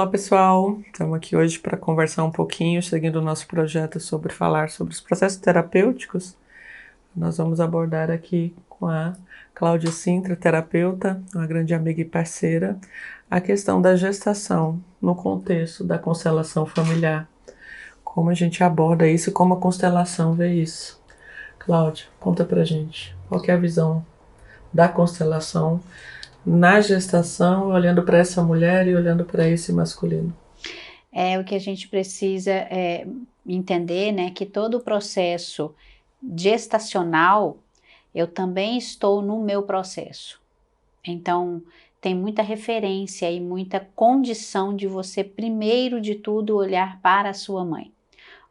Olá pessoal, estamos aqui hoje para conversar um pouquinho, seguindo o nosso projeto sobre falar sobre os processos terapêuticos. Nós vamos abordar aqui com a Cláudia Sintra, terapeuta, uma grande amiga e parceira, a questão da gestação no contexto da constelação familiar. Como a gente aborda isso e como a constelação vê isso. Cláudia, conta pra gente, qual que é a visão da constelação na gestação, olhando para essa mulher e olhando para esse masculino? O que a gente precisa entender, né, que todo o processo gestacional, eu também estou no meu processo. Então, tem muita referência e muita condição de você, primeiro de tudo, olhar para a sua mãe.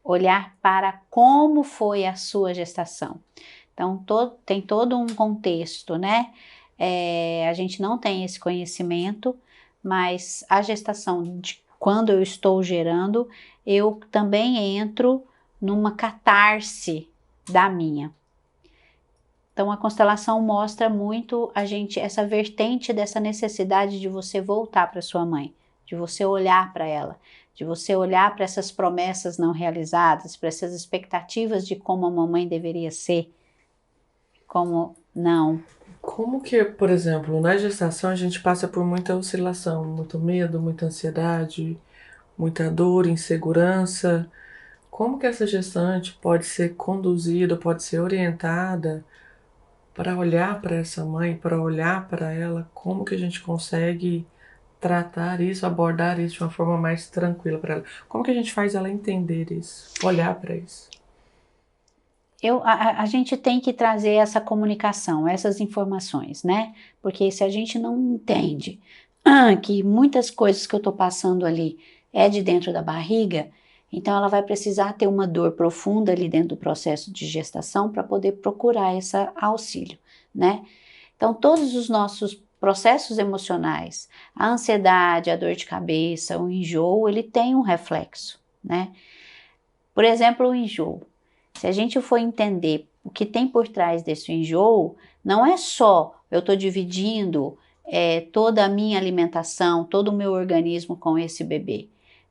Olhar para como foi a sua gestação. Então, tem todo um contexto, né? A gente não tem esse conhecimento, mas a gestação, quando eu estou gerando, eu também entro numa catarse da minha. Então, a constelação mostra muito a gente, essa vertente dessa necessidade de você voltar para sua mãe, de você olhar para ela, de você olhar para essas promessas não realizadas, para essas expectativas de como a mamãe deveria ser, como não. Como que, por exemplo, na gestação a gente passa por muita oscilação, muito medo, muita ansiedade, muita dor, insegurança. Como que essa gestante pode ser conduzida, pode ser orientada para olhar para essa mãe, para olhar para ela? Como que a gente consegue tratar isso, abordar isso de uma forma mais tranquila para ela? Como que a gente faz ela entender isso, olhar para isso? A gente tem que trazer essa comunicação, essas informações, né? Porque se a gente não entende que muitas coisas que eu estou passando ali é de dentro da barriga, então ela vai precisar ter uma dor profunda ali dentro do processo de gestação para poder procurar esse auxílio, né? Então todos os nossos processos emocionais, a ansiedade, a dor de cabeça, o enjoo, ele tem um reflexo, né? Por exemplo, o enjoo. Se a gente for entender o que tem por trás desse enjoo, não é só eu estou dividindo toda a minha alimentação, todo o meu organismo com esse bebê.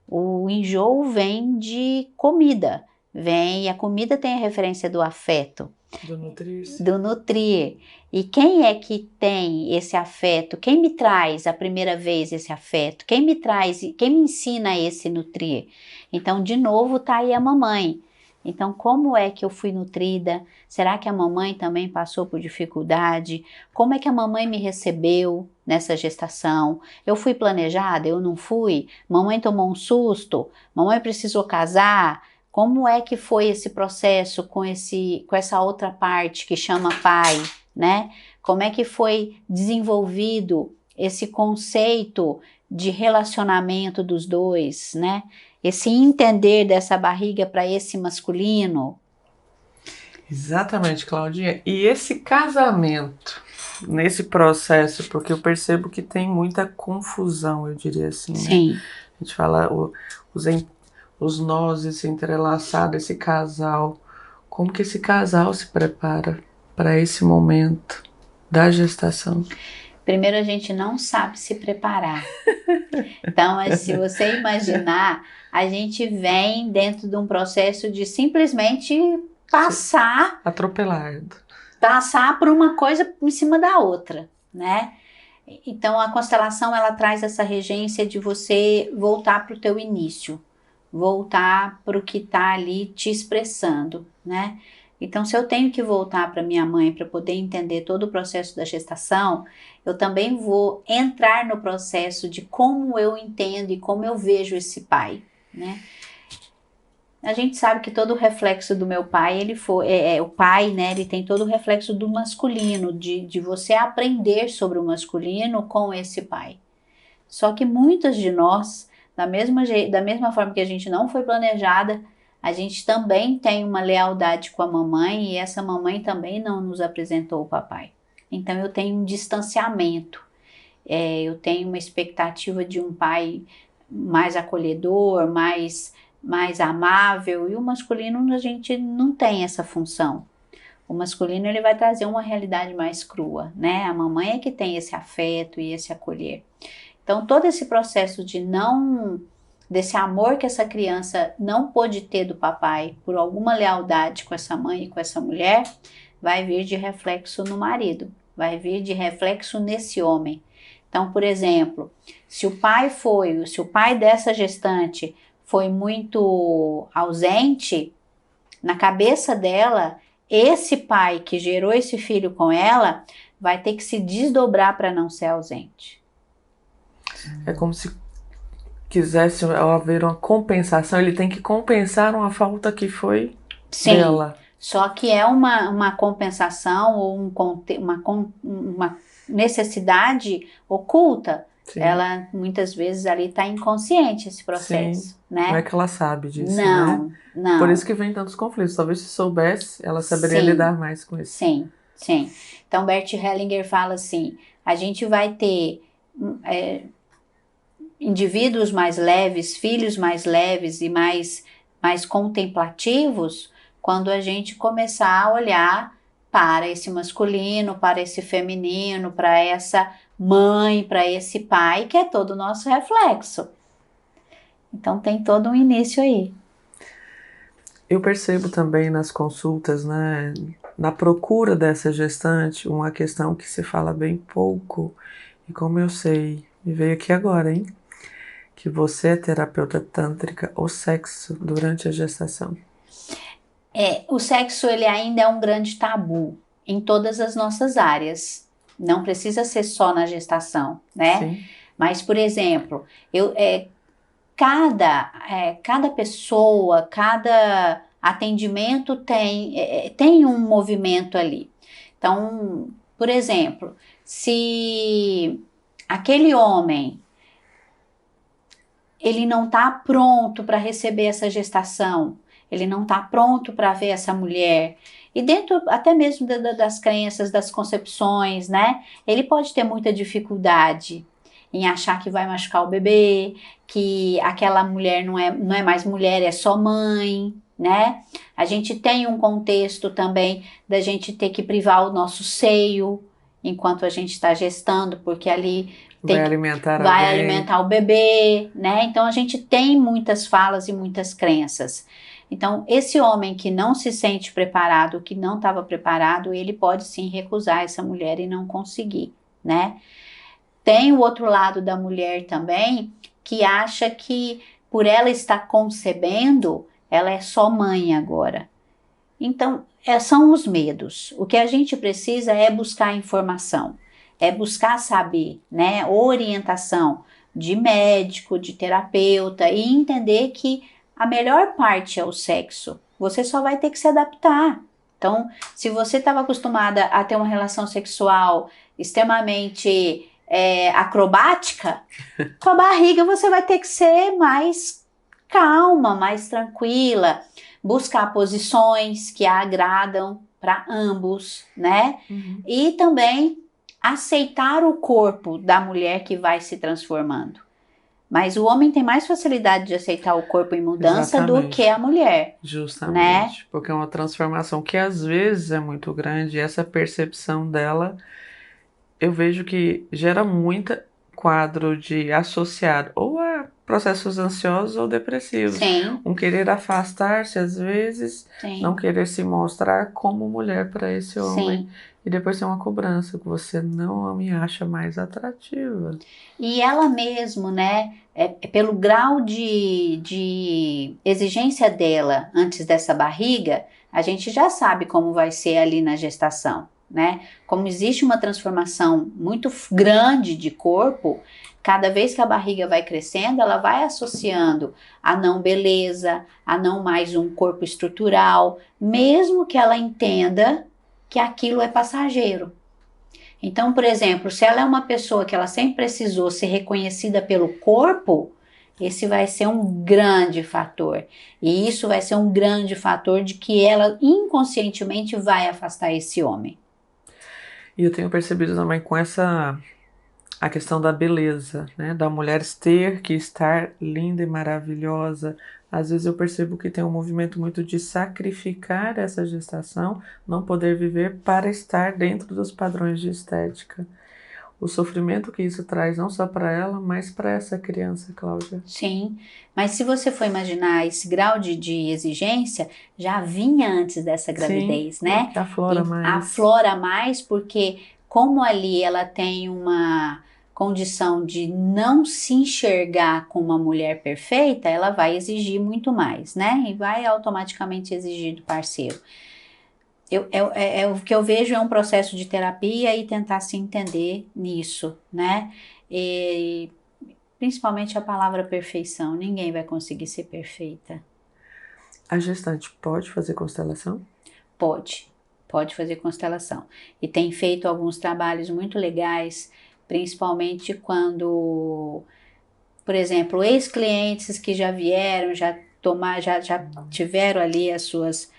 O enjoo vem de comida, e a comida tem a referência do afeto, Do nutrir-se. do nutrir. E quem é que tem esse afeto? Quem me traz a primeira vez esse afeto? Quem me traz, quem me ensina a esse nutrir? Então, de novo, tá aí a mamãe. Então, como é que eu fui nutrida? Será que a mamãe também passou por dificuldade? Como é que a mamãe me recebeu nessa gestação? Eu fui planejada? Eu não fui? Mamãe tomou um susto? Mamãe precisou casar? Como é que foi esse processo com essa outra parte que chama pai, né? Como é que foi desenvolvido esse conceito de relacionamento dos dois, né? Esse entender dessa barriga para esse masculino. Exatamente, Claudinha. E esse casamento, nesse processo, porque eu percebo que tem muita confusão, eu diria assim, né? Sim. A gente fala os, os nós, esse entrelaçado, esse casal. Como que esse casal se prepara para esse momento da gestação? Primeiro a gente não sabe se preparar. Então, se você imaginar, a gente vem dentro de um processo de simplesmente Atropelado. passar por uma coisa em cima da outra, né? Então a constelação ela traz essa regência de você voltar para o teu início, voltar para o que está ali te expressando, né? Então se eu tenho que voltar para minha mãe para poder entender todo o processo da gestação, eu também vou entrar no processo de como eu entendo e como eu vejo esse pai, né? A gente sabe que todo o reflexo do meu pai, ele foi, o pai, né, ele tem todo o reflexo do masculino, de você aprender sobre o masculino com esse pai. Só que muitas de nós, da mesma forma que a gente não foi planejada, a gente também tem uma lealdade com a mamãe e essa mamãe também não nos apresentou o papai. Então eu tenho um distanciamento, eu tenho uma expectativa de um pai mais acolhedor, mais amável, e o masculino a gente não tem essa função. O masculino ele vai trazer uma realidade mais crua, né? A mamãe é que tem esse afeto e esse acolher. Então, todo esse processo desse amor que essa criança não pôde ter do papai por alguma lealdade com essa mãe e com essa mulher, vai vir de reflexo no marido, vai vir de reflexo nesse homem. Então, por exemplo, se o pai dessa gestante foi muito ausente, na cabeça dela, esse pai que gerou esse filho com ela vai ter que se desdobrar para não ser ausente. É como se quisesse haver uma compensação, ele tem que compensar uma falta que foi Sim, dela. só que é uma compensação ou uma necessidade oculta. Sim. Ela muitas vezes ali está inconsciente esse processo, Sim. né? Não é que ela sabe disso, Não, né? não. Por isso que vem tantos conflitos. Talvez se soubesse, ela saberia Sim. lidar mais com isso. Sim, sim. Então Bert Hellinger fala assim, a gente vai ter indivíduos mais leves, filhos mais leves e mais contemplativos, quando a gente começar a olhar para esse masculino, para esse feminino, para essa mãe, para esse pai, que é todo o nosso reflexo. Então tem todo um início aí. Eu percebo também nas consultas, né, na procura dessa gestante, uma questão que se fala bem pouco, e como eu sei, me veio aqui agora, hein? Que você é terapeuta tântrica, o sexo durante a gestação. O sexo ele ainda é um grande tabu em todas as nossas áreas. Não precisa ser só na gestação, né? Sim. Mas, por exemplo, cada pessoa, cada atendimento tem um movimento ali. Então, por exemplo, se aquele homem ele não está pronto para receber essa gestação, ele não está pronto para ver essa mulher, e dentro até mesmo das crenças, das concepções, né? Ele pode ter muita dificuldade em achar que vai machucar o bebê, que aquela mulher não é mais mulher, é só mãe, né? A gente tem um contexto também da gente ter que privar o nosso seio enquanto a gente está gestando, porque ali vai alimentar o bebê, né? Então a gente tem muitas falas e muitas crenças. Então, esse homem que não se sente preparado, que não estava preparado, ele pode sim recusar essa mulher e não conseguir, né? Tem o outro lado da mulher também, que acha que por ela estar concebendo, ela é só mãe agora. Então, são os medos. O que a gente precisa é buscar informação, é buscar saber, né? Orientação de médico, de terapeuta e entender que a melhor parte é o sexo. Você só vai ter que se adaptar. Então, se você estava acostumada a ter uma relação sexual extremamente acrobática, com a barriga você vai ter que ser mais calma, mais tranquila, buscar posições que a agradam para ambos, né? Uhum. E também aceitar o corpo da mulher que vai se transformando. Mas o homem tem mais facilidade de aceitar o corpo em mudança do que a mulher. Justamente, né? Porque é uma transformação que às vezes é muito grande, e essa percepção dela, eu vejo que gera muito quadro de associado ou a processos ansiosos ou depressivos. Sim. Um querer afastar-se às vezes, Sim. não querer se mostrar como mulher para esse homem. Sim. E depois tem uma cobrança, que você não me acha mais atrativa. E ela mesmo, né, pelo grau de exigência dela antes dessa barriga, a gente já sabe como vai ser ali na gestação, né? Como existe uma transformação muito grande de corpo, cada vez que a barriga vai crescendo, ela vai associando a não beleza, a não mais um corpo estrutural, mesmo que ela entenda que aquilo é passageiro. Então, por exemplo, se ela é uma pessoa que ela sempre precisou ser reconhecida pelo corpo, esse vai ser um grande fator. E isso vai ser um grande fator de que ela inconscientemente vai afastar esse homem. E eu tenho percebido também com a questão da beleza, né? Da mulher ter que estar linda e maravilhosa. Às vezes eu percebo que tem um movimento muito de sacrificar essa gestação, não poder viver para estar dentro dos padrões de estética. o sofrimento que isso traz, não só para ela, mas para essa criança, Cláudia. Sim, mas se você for imaginar esse grau de exigência, já vinha antes dessa Sim, gravidez, né? porque aflora E mais. aflora mais porque, como ali ela tem uma condição de não se enxergar como uma mulher perfeita, ela vai exigir muito mais, né? E vai automaticamente exigir do parceiro. O que eu vejo é um processo de terapia e tentar se entender nisso, né? E, principalmente a palavra perfeição. Ninguém vai conseguir ser perfeita. A gestante pode fazer constelação? Pode fazer constelação. E tem feito alguns trabalhos muito legais, principalmente quando, por exemplo, ex-clientes que já vieram, já tiveram ali as suas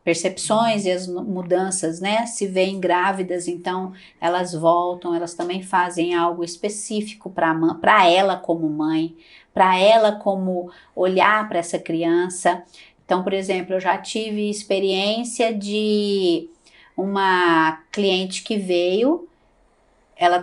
percepções e as mudanças, né? Se veem grávidas, então elas voltam, elas também fazem algo específico para ela como mãe, para ela como olhar para essa criança. Então, por exemplo, eu já tive experiência de uma cliente que veio, ela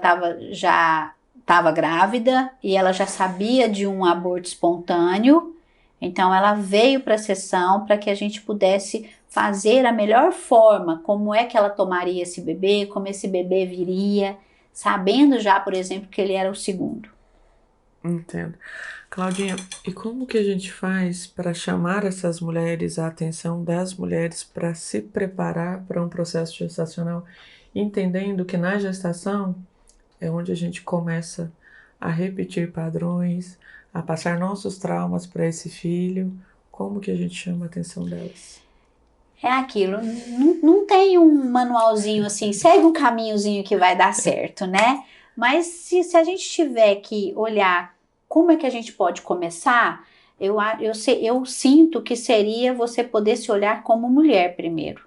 já estava grávida e ela já sabia de um aborto espontâneo, então ela veio para a sessão para que a gente pudesse fazer a melhor forma, como é que ela tomaria esse bebê, como esse bebê viria, sabendo já, por exemplo, que ele era o segundo. Entendo. Claudinha, e como que a gente faz para chamar essas mulheres, a atenção das mulheres, para se preparar para um processo gestacional, entendendo que na gestação é onde a gente começa a repetir padrões, a passar nossos traumas para esse filho? Como que a gente chama a atenção delas? É aquilo, não tem um manualzinho assim, segue um caminhozinho que vai dar certo, né? Mas se a gente tiver que olhar como é que a gente pode começar, eu sinto que seria você poder se olhar como mulher primeiro.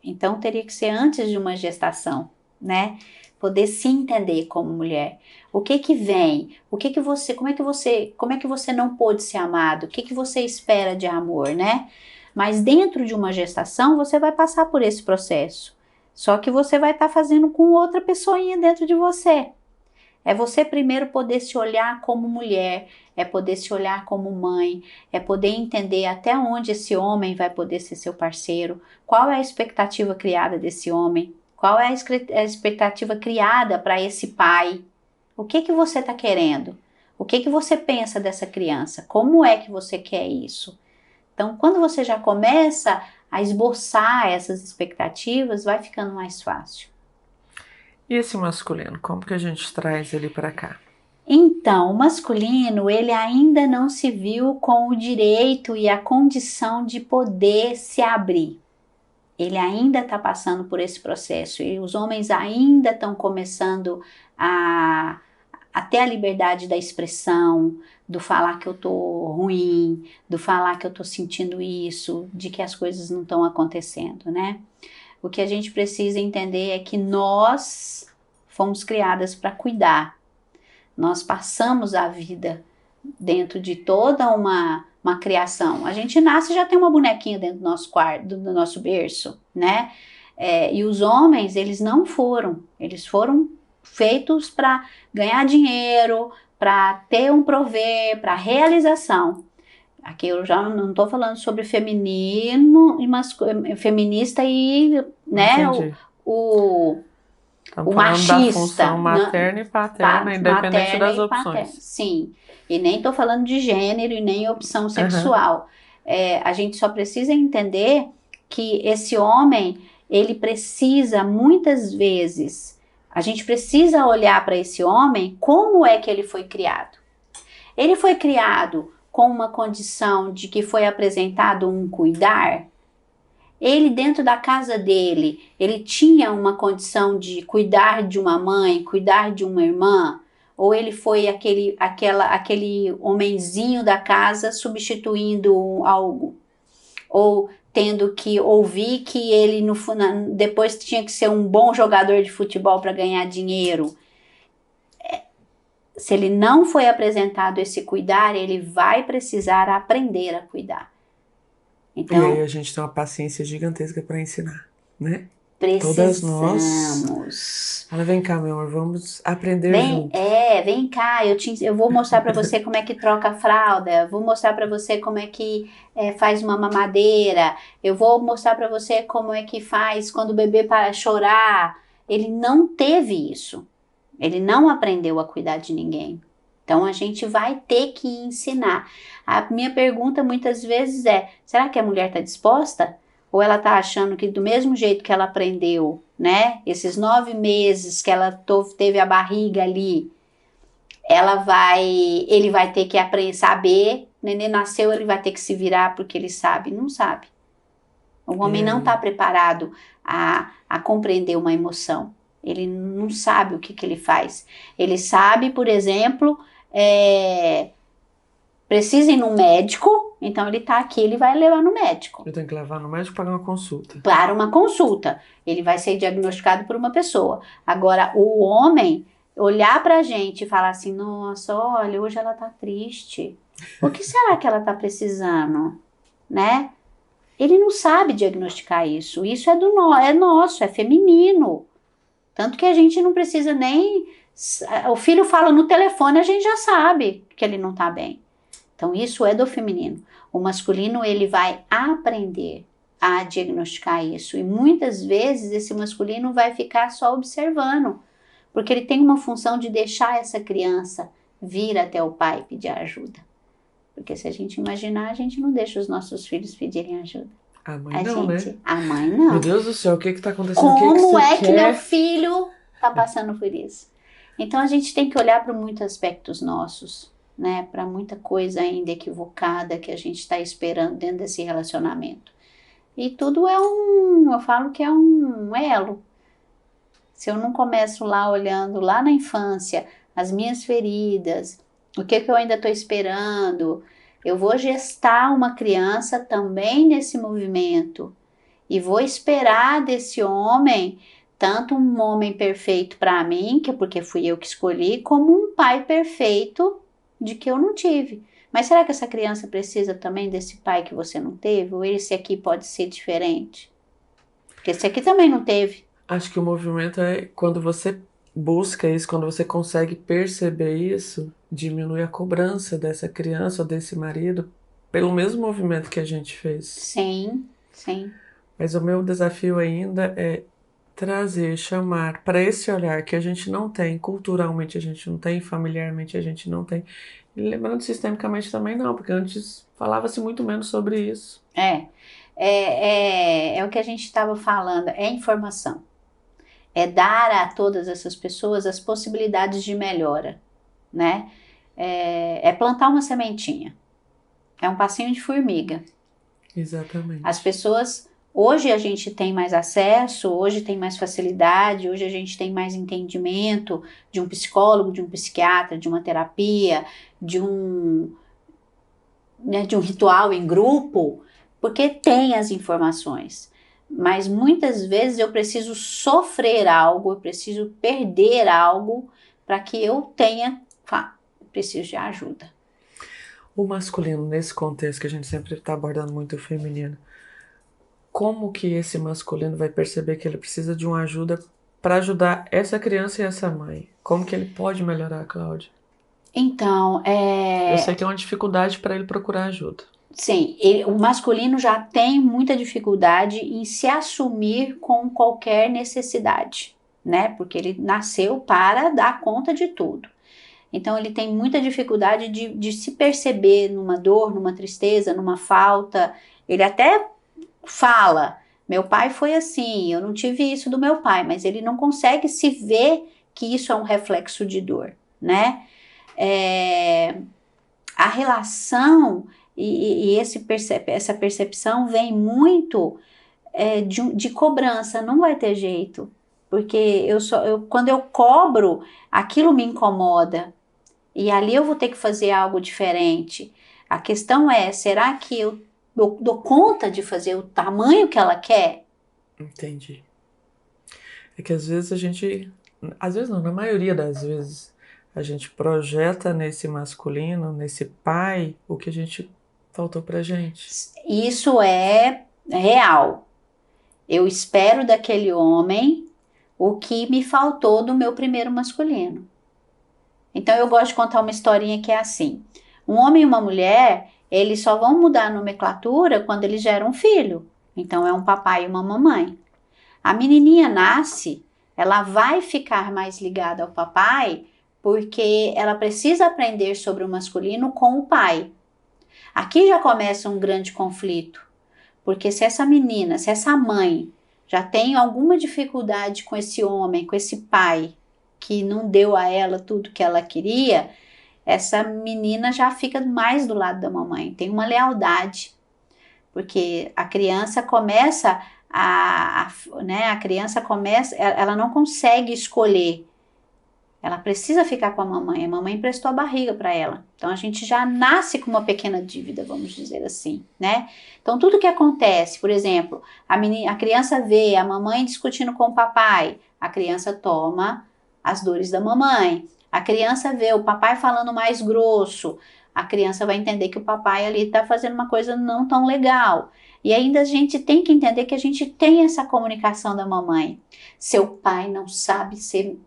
Então teria que ser antes de uma gestação, né? Poder se entender como mulher. O que que vem? Como é que você não pôde ser amado? O que que você espera de amor, né? Mas dentro de uma gestação você vai passar por esse processo. Só que você vai estar fazendo com outra pessoinha dentro de você. É você primeiro poder se olhar como mulher, é poder se olhar como mãe, é poder entender até onde esse homem vai poder ser seu parceiro, qual é a expectativa criada desse homem, qual é a expectativa criada para esse pai, o que que você está querendo, o que que você pensa dessa criança, como é que você quer isso. Então, quando você já começa a esboçar essas expectativas, vai ficando mais fácil. E esse masculino, como que a gente traz ele para cá? Então, o masculino, ele ainda não se viu com o direito e a condição de poder se abrir. Ele ainda está passando por esse processo e os homens ainda estão começando a ter a liberdade da expressão, do falar que eu tô ruim, do falar que eu tô sentindo isso, de que as coisas não estão acontecendo, né? O que a gente precisa entender é que nós fomos criadas para cuidar. Nós passamos a vida dentro de toda uma criação. A gente nasce e já tem uma bonequinha dentro do nosso quarto, do nosso berço, né? E os homens, eles foram feitos para ganhar dinheiro, para ter um prover, para realização. Aqui eu já não estou falando sobre feminino e feminista e, né, Entendi. o Estamos falando da machista, função materna e paterna, independente materna das e paterna, opções. sim. E nem estou falando de gênero e nem opção Aham. sexual. A gente só precisa entender que esse homem, ele precisa muitas vezes, a gente precisa olhar para esse homem como é que ele foi criado. Ele foi criado com uma condição de que foi apresentado um cuidar. Ele dentro da casa dele, ele tinha uma condição de cuidar de uma mãe, cuidar de uma irmã, ou ele foi aquele homenzinho da casa substituindo algo, ou tendo que ouvir que ele depois tinha que ser um bom jogador de futebol para ganhar dinheiro. Se ele não foi apresentado esse cuidar, ele vai precisar aprender a cuidar. E aí Então, a gente tem uma paciência gigantesca para ensinar, né? Todas nós. Precisamos. Fala, vem cá, meu amor, vamos aprender Vem, junto. vem cá, eu vou mostrar para você como é que troca a fralda, vou mostrar para você como é que faz uma mamadeira, eu vou mostrar para você como é que faz quando o bebê para chorar. Ele não teve isso, ele não aprendeu a cuidar de ninguém. Então a gente vai ter que ensinar. A minha pergunta muitas vezes é: será que a mulher está disposta? Ou ela está achando que do mesmo jeito que ela aprendeu, né? Esses 9 meses que ela teve a barriga ali, ele vai ter que aprender, saber. O neném nasceu, ele vai ter que se virar porque ele sabe. Não sabe. O homem não está preparado a compreender uma emoção. Ele não sabe o que ele faz. Ele sabe, por exemplo, precisa ir no médico, então ele está aqui, ele vai levar no médico. Eu tenho que levar no médico para uma consulta. Para uma consulta. Ele vai ser diagnosticado por uma pessoa. Agora, o homem olhar para a gente e falar assim: nossa, olha, hoje ela está triste. O que será que ela está precisando? Né? Ele não sabe diagnosticar isso. Isso é nosso, é feminino. Tanto que a gente não precisa nem... O filho fala no telefone, a gente já sabe que ele não está bem. Então, isso é do feminino. O masculino, ele vai aprender a diagnosticar isso. E muitas vezes esse masculino vai ficar só observando. Porque ele tem uma função de deixar essa criança vir até o pai pedir ajuda. Porque se a gente imaginar, a gente não deixa os nossos filhos pedirem ajuda. A mãe não, né? A mãe não. Meu Deus do céu, o que está acontecendo? Como que que meu filho está passando por isso? Então a gente tem que olhar para muitos aspectos nossos, né? Para muita coisa ainda equivocada que a gente está esperando dentro desse relacionamento. E tudo eu falo que é um elo. Se eu não começo lá olhando lá na infância, as minhas feridas, o que eu ainda estou esperando, eu vou gestar uma criança também nesse movimento e vou esperar desse homem tanto um homem perfeito para mim, que é porque fui eu que escolhi, como um pai perfeito de que eu não tive. Mas será que essa criança precisa também desse pai que você não teve? Ou esse aqui pode ser diferente? Porque esse aqui também não teve. Acho que o movimento é quando você busca isso, quando você consegue perceber isso, diminui a cobrança dessa criança ou desse marido pelo mesmo movimento que a gente fez. Sim, sim. Mas o meu desafio ainda é trazer, chamar para esse olhar que a gente não tem, culturalmente a gente não tem, familiarmente a gente não tem. E lembrando, sistemicamente também não, porque antes falava-se muito menos sobre isso. É o que a gente estava falando, é informação. É dar a todas essas pessoas as possibilidades de melhora, né? É plantar uma sementinha. É um passinho de formiga. Exatamente. As pessoas... Hoje a gente tem mais acesso, hoje tem mais facilidade, hoje a gente tem mais entendimento de um psicólogo, de um psiquiatra, de uma terapia, de um ritual em grupo, porque tem as informações. Mas muitas vezes eu preciso sofrer algo, eu preciso perder algo para que eu preciso de ajuda. O masculino, nesse contexto que a gente sempre está abordando muito o feminino, como que esse masculino vai perceber que ele precisa de uma ajuda para ajudar essa criança e essa mãe? Como que ele pode melhorar, Cláudia? Então, Eu sei que é uma dificuldade para ele procurar ajuda. Sim, o masculino já tem muita dificuldade em se assumir com qualquer necessidade, né? Porque ele nasceu para dar conta de tudo. Então, ele tem muita dificuldade de se perceber numa dor, numa tristeza, numa falta. Ele até fala: meu pai foi assim, eu não tive isso do meu pai, mas ele não consegue se ver que isso é um reflexo de dor, né? A relação e essa percepção vem muito de cobrança, não vai ter jeito, porque quando eu cobro, aquilo me incomoda, e ali eu vou ter que fazer algo diferente. A questão é, será que eu dou conta de fazer o tamanho que ela quer? Entendi. É que às vezes às vezes não, na maioria das vezes, a gente projeta nesse masculino, nesse pai, o que a gente faltou pra gente. Isso é real. Eu espero daquele homem o que me faltou do meu primeiro masculino. Então eu gosto de contar uma historinha que é assim. Um homem e uma mulher, eles só vão mudar a nomenclatura quando eles geram um filho. Então é um papai e uma mamãe. A menininha nasce, ela vai ficar mais ligada ao papai porque ela precisa aprender sobre o masculino com o pai. Aqui já começa um grande conflito, porque se essa menina, se essa mãe já tem alguma dificuldade com esse homem, com esse pai, que não deu a ela tudo que ela queria, essa menina já fica mais do lado da mamãe, tem uma lealdade, porque a criança começa a criança começa, ela não consegue escolher, ela precisa ficar com a mamãe emprestou a barriga para ela, então a gente já nasce com uma pequena dívida, vamos dizer assim, né? Então tudo que acontece, por exemplo, a criança vê a mamãe discutindo com o papai, a criança toma as dores da mamãe, a criança vê o papai falando mais grosso, a criança vai entender que o papai ali está fazendo uma coisa não tão legal. E ainda a gente tem que entender que a gente tem essa comunicação da mamãe. Seu pai não sabe ser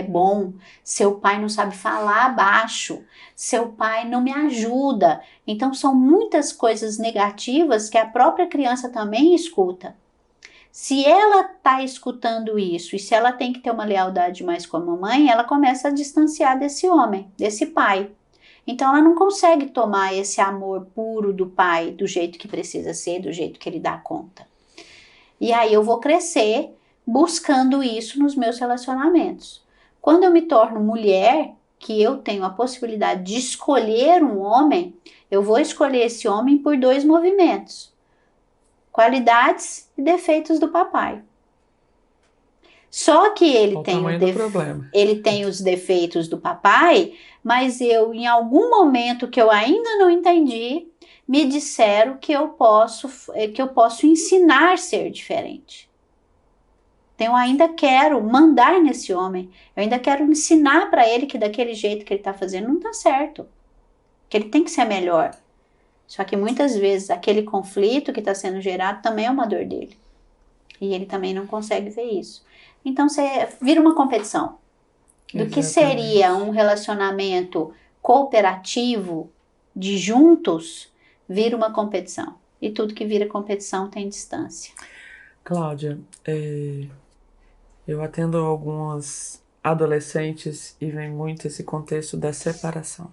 bom, seu pai não sabe falar baixo, seu pai não me ajuda. Então são muitas coisas negativas que a própria criança também escuta. Se ela está escutando isso e se ela tem que ter uma lealdade mais com a mamãe, ela começa a distanciar desse homem, desse pai. Então ela não consegue tomar esse amor puro do pai do jeito que precisa ser, do jeito que ele dá conta. E aí eu vou crescer buscando isso nos meus relacionamentos. Quando eu me torno mulher, que eu tenho a possibilidade de escolher um homem, eu vou escolher esse homem por 2 movimentos: qualidades e defeitos do papai. Só que ele tem os defeitos do papai, mas eu, em algum momento que eu ainda não entendi, me disseram que eu posso ensinar a ser diferente. Então eu ainda quero mandar nesse homem, eu ainda quero ensinar para ele que daquele jeito que ele está fazendo não está certo, que ele tem que ser melhor. Só que muitas vezes aquele conflito que está sendo gerado também é uma dor dele. E ele também não consegue ver isso. Então você vira uma competição. Do que seria um relacionamento cooperativo de juntos, vira uma competição. E tudo que vira competição tem distância. Cláudia, eu atendo algumas adolescentes e vem muito esse contexto da separação.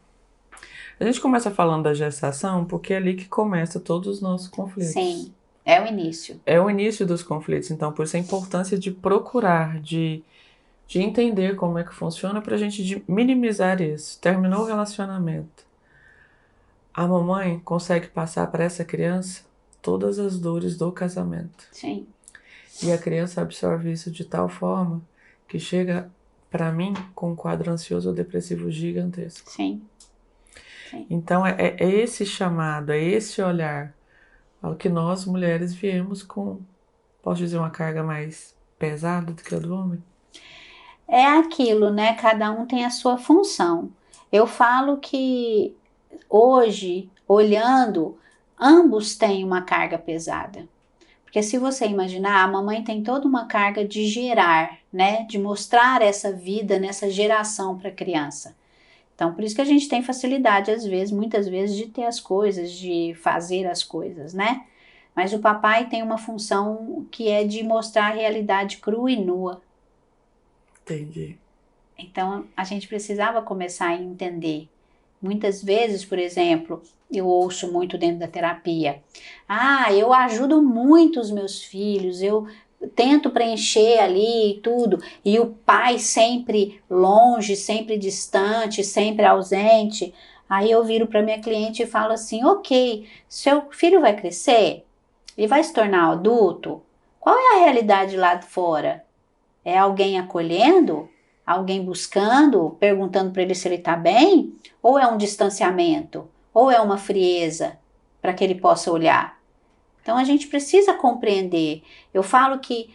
A gente começa falando da gestação porque é ali que começa todos os nossos conflitos. Sim, é o início. É o início dos conflitos, então por isso a importância de procurar, de entender como é que funciona para a gente minimizar isso. Terminou o relacionamento. A mamãe consegue passar para essa criança todas as dores do casamento. Sim. E a criança absorve isso de tal forma que chega para mim com um quadro ansioso ou depressivo gigantesco. Sim. Então é esse chamado, é esse olhar ao que nós mulheres viemos com, posso dizer, uma carga mais pesada do que a do homem? É aquilo, né? Cada um tem a sua função. Eu falo que hoje, olhando, ambos têm uma carga pesada. Porque se você imaginar, a mamãe tem toda uma carga de gerar, né? De mostrar essa vida nessa geração para a criança. Então, por isso que a gente tem facilidade, às vezes, muitas vezes, de ter as coisas, de fazer as coisas, né? Mas o papai tem uma função que é de mostrar a realidade crua e nua. Entendi. Então, a gente precisava começar a entender. Muitas vezes, por exemplo, eu ouço muito dentro da terapia: eu ajudo muito os meus filhos, eu tento preencher ali e tudo, e o pai sempre longe, sempre distante, sempre ausente. Aí eu viro para minha cliente e falo assim: ok, seu filho vai crescer? Ele vai se tornar adulto? Qual é a realidade lá de fora? É alguém acolhendo? Alguém buscando, perguntando para ele se ele está bem? Ou é um distanciamento? Ou é uma frieza para que ele possa olhar? Então a gente precisa compreender. Eu falo que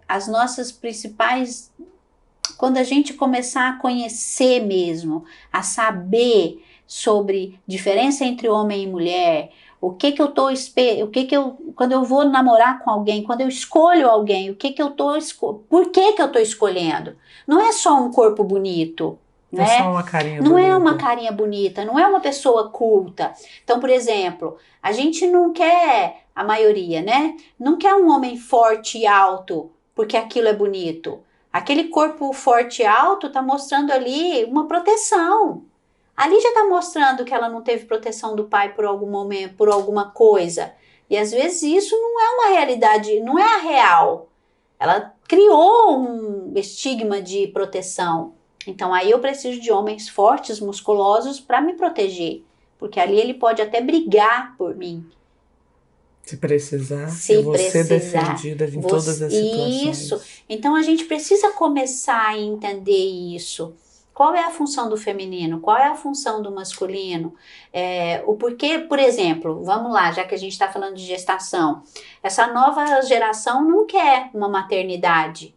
as nossas principais... Quando a gente começar a conhecer mesmo, a saber sobre diferença entre homem e mulher, O que que eu tô quando eu vou namorar com alguém, quando eu escolho alguém, por que que eu tô escolhendo? Não é só um corpo bonito, É só né? uma carinha Não é uma bonita. carinha bonita, não é uma pessoa culta. Então, por exemplo, a gente não quer, a maioria, né? Não quer um homem forte e alto, porque aquilo é bonito. Aquele corpo forte e alto tá mostrando ali uma proteção. Ali já tá mostrando que ela não teve proteção do pai por algum momento, por alguma coisa. E às vezes isso não é uma realidade, não é a real. Ela criou um estigma de proteção. Então aí eu preciso de homens fortes, musculosos para me proteger, porque ali ele pode até brigar por mim, Se precisar, eu se vou ser precisar. defendida em todas as Isso. situações. Então a gente precisa começar a entender isso. Qual é a função do feminino? Qual é a função do masculino? O porquê, por exemplo, vamos lá, já que a gente está falando de gestação, essa nova geração não quer uma maternidade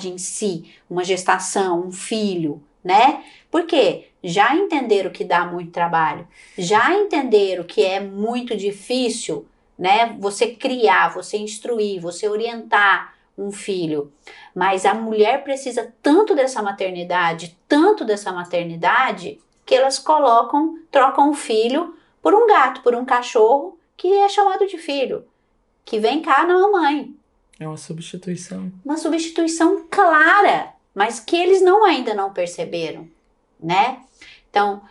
em si, uma gestação, um filho, né? Por quê? Já entenderam que dá muito trabalho, já entenderam que é muito difícil, né? Você criar, você instruir, você orientar um filho. Mas a mulher precisa tanto dessa maternidade, que elas trocam o filho por um gato, por um cachorro, que é chamado de filho, que vem cá na mamãe. É uma substituição. Uma substituição clara, mas que eles ainda não perceberam, né? Então,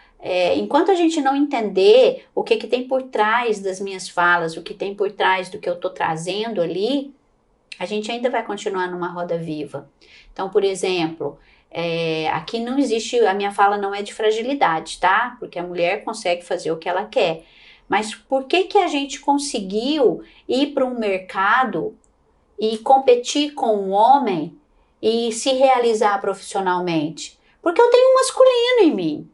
enquanto a gente não entender o que tem por trás das minhas falas, o que tem por trás do que eu estou trazendo ali, a gente ainda vai continuar numa roda viva. Então, por exemplo, aqui não existe, a minha fala não é de fragilidade, tá? Porque a mulher consegue fazer o que ela quer. Mas por que que a gente conseguiu ir para um mercado e competir com um homem e se realizar profissionalmente? Porque eu tenho um masculino em mim.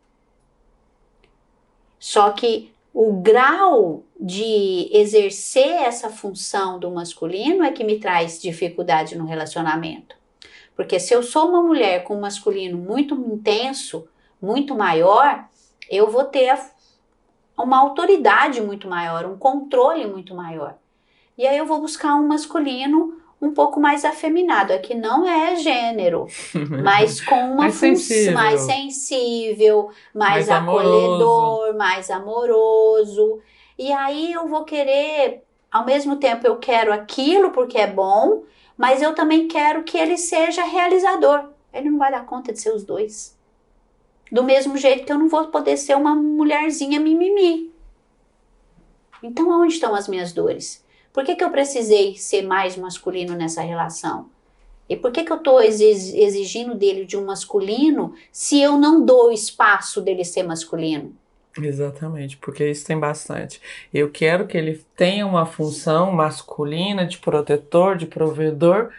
Só que o grau de exercer essa função do masculino é que me traz dificuldade no relacionamento. Porque se eu sou uma mulher com um masculino muito intenso, muito maior, eu vou ter uma autoridade muito maior, um controle muito maior. E aí eu vou buscar um masculino um pouco mais afeminado, aqui não é gênero, mas com uma função mais sensível, mais acolhedor, mais amoroso. E aí eu vou querer, ao mesmo tempo eu quero aquilo porque é bom, mas eu também quero que ele seja realizador. Ele não vai dar conta de ser os dois. Do mesmo jeito que eu não vou poder ser uma mulherzinha mimimi. Então onde estão as minhas dores? Por que que eu precisei ser mais masculino nessa relação? E por que que eu estou exigindo dele de um masculino se eu não dou espaço dele ser masculino? Exatamente, porque isso tem bastante. Eu quero que ele tenha uma função masculina de protetor, de provedor,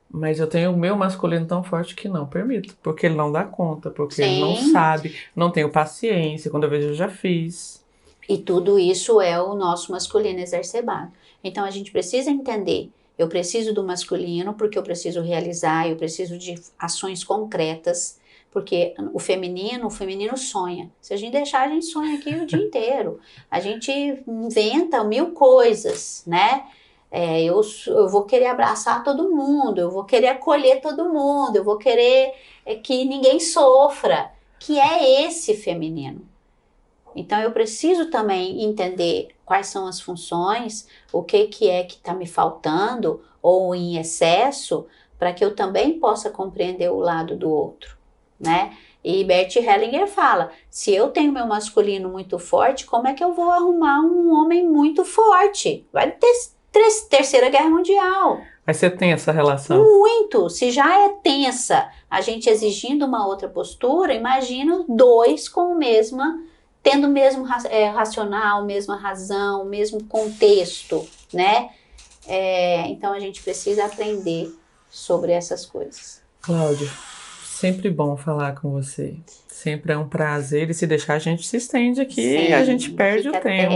mas eu tenho o meu masculino tão forte que não permito, porque ele não dá conta, porque ele não sabe, não tenho paciência, quando eu vejo eu já fiz. E tudo isso é o nosso masculino exacerbado. Então a gente precisa entender, eu preciso do masculino porque eu preciso realizar, eu preciso de ações concretas, porque o feminino sonha. Se a gente deixar, a gente sonha aqui o dia inteiro. A gente inventa 1000 coisas, né? Eu vou querer abraçar todo mundo, eu vou querer acolher todo mundo, eu vou querer que ninguém sofra, que é esse feminino. Então eu preciso também entender quais são as funções, o que é que está me faltando ou em excesso, para que eu também possa compreender o lado do outro, né? E Bert Hellinger fala, se eu tenho meu masculino muito forte, como é que eu vou arrumar um homem muito forte? Vai ter terceira guerra mundial. Mas você tem essa relação? Muito. Se já é tensa a gente exigindo uma outra postura, imagina dois com o mesma... tendo o mesmo racional, mesma razão, o mesmo contexto, né? Então a gente precisa aprender sobre essas coisas. Cláudia, sempre bom falar com você. Sempre é um prazer, e se deixar a gente se estende aqui e a gente perde o tempo.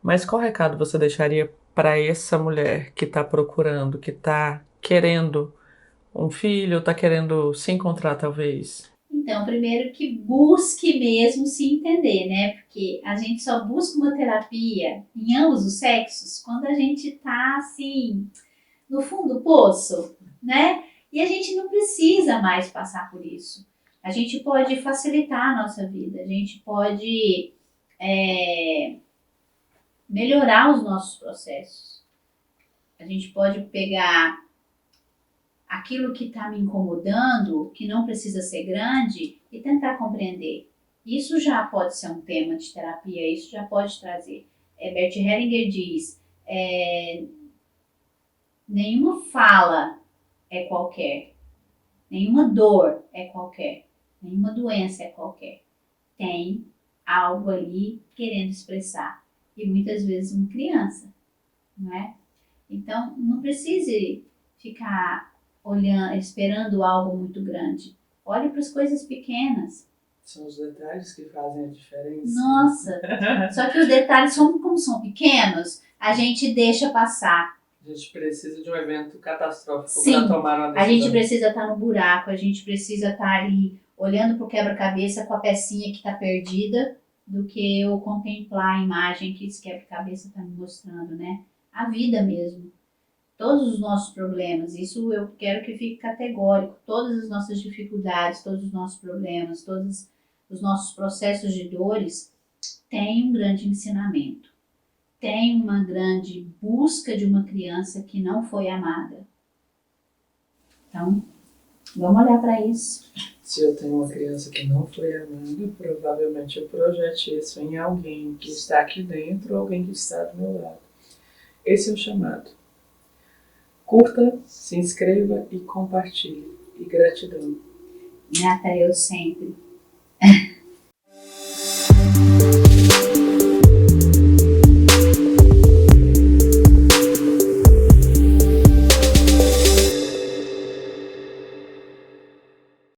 Mas qual recado você deixaria para essa mulher que está procurando, que está querendo um filho, está querendo se encontrar talvez? Então, primeiro que busque mesmo se entender, né? Porque a gente só busca uma terapia em ambos os sexos quando a gente tá assim, no fundo do poço, né? E a gente não precisa mais passar por isso. A gente pode facilitar a nossa vida, a gente pode melhorar os nossos processos. A gente pode pegar aquilo que está me incomodando, que não precisa ser grande, e tentar compreender. Isso já pode ser um tema de terapia, isso já pode trazer. Bert Hellinger diz, nenhuma fala é qualquer, nenhuma dor é qualquer, nenhuma doença é qualquer. Tem algo ali querendo expressar. E muitas vezes uma criança, não é? Então, não precise ficar olhando, esperando algo muito grande. Olhe para as coisas pequenas. São os detalhes que fazem a diferença. Nossa! Só que os detalhes, como são pequenos, a gente deixa passar. A gente precisa de um evento catastrófico para tomar uma decisão. A gente precisa estar no buraco, a gente precisa estar ali olhando para o quebra-cabeça com a pecinha que está perdida, do que eu contemplar a imagem que esse quebra-cabeça está me mostrando, né? A vida mesmo. Todos os nossos problemas, isso eu quero que fique categórico, todas as nossas dificuldades, todos os nossos problemas, todos os nossos processos de dores têm um grande ensinamento, tem uma grande busca de uma criança que não foi amada. Então, vamos olhar para isso. Se eu tenho uma criança que não foi amada, provavelmente eu projete isso em alguém que está aqui dentro ou alguém que está do meu lado. Esse é o chamado. Curta, se inscreva e compartilhe. E gratidão. Grata eu sempre.